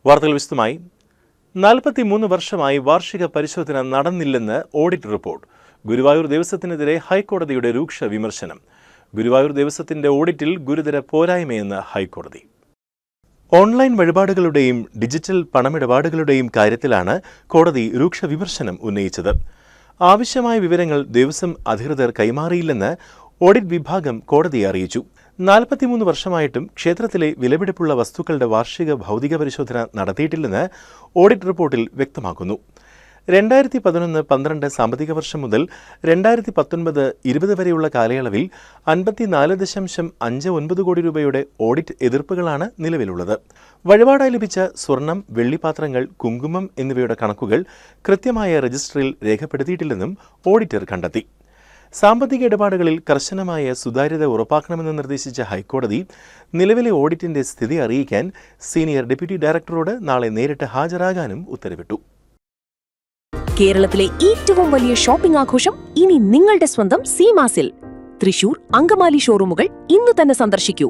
വാർത്തകൾ വിശദമായി. 43 വർഷമായി വാർഷിക പരിശോധന നടന്നില്ലെന്ന് ഓഡിറ്റ് റിപ്പോർട്ട്. ഗുരുവായൂർ ദേവസ്വത്തിനെതിരെ ഹൈക്കോടതിയുടെ രൂക്ഷ വിമർശനം. ഗുരുവായൂർ ദേവസ്വത്തിന്റെ ഓഡിറ്റിൽ ഗുരുതര പോരായ്മയെന്ന് ഹൈക്കോടതി. ഓൺലൈൻ വഴിപാടുകളുടെയും ഡിജിറ്റൽ പണമിടപാടുകളുടെയും കാര്യത്തിലാണ് കോടതി രൂക്ഷ വിമർശനം ഉന്നയിച്ചത്. ആവശ്യമായ വിവരങ്ങൾ ദേവസ്വം അധികൃതർ കൈമാറിയില്ലെന്ന് ഓഡിറ്റ് വിഭാഗം കോടതിയെ അറിയിച്ചു. 43 വർഷമായിട്ടും ക്ഷേത്രത്തിലെ വിലപിടിപ്പുള്ള വസ്തുക്കളുടെ വാർഷിക ഭൗതിക പരിശോധന നടത്തിയിട്ടില്ലെന്ന് ഓഡിറ്റ് റിപ്പോർട്ടിൽ വ്യക്തമാക്കുന്നു. 2011-12 സാമ്പത്തിക വർഷം മുതൽ 2019-20 വരെയുള്ള കാലയളവിൽ 54.59 കോടി രൂപയുടെ ഓഡിറ്റ് എതിർപ്പുകളാണ് നിലവിലുള്ളത്. വഴിപാടായി ലഭിച്ച സ്വർണം, വെള്ളിപ്പാത്രങ്ങൾ, കുങ്കുമം എന്നിവയുടെ കണക്കുകൾ കൃത്യമായ രജിസ്റ്ററിൽ രേഖപ്പെടുത്തിയിട്ടില്ലെന്നും ഓഡിറ്റർ കണ്ടെത്തി. സാമ്പത്തിക ഇടപാടുകളിൽ കർശനമായ സുതാര്യത ഉറപ്പാക്കണമെന്ന് നിർദ്ദേശിച്ച ഹൈക്കോടതി നിലവിലെ ഓഡിറ്റിന്റെ സ്ഥിതി അറിയിക്കാൻ സീനിയർ ഡെപ്യൂട്ടി ഡയറക്ടറോട് നാളെ നേരിട്ട് ഹാജരാകാനും ഉത്തരവിട്ടു. കേരളത്തിലെ ഏറ്റവും വലിയ ഷോപ്പിംഗ് ആഘോഷം ഇനി നിങ്ങളുടെ സ്വന്തം സീമാസിൽ. തൃശൂർ, അങ്കമാലി ഷോറൂമുകൾ ഇന്ന് തന്നെ സന്ദർശിക്കൂ.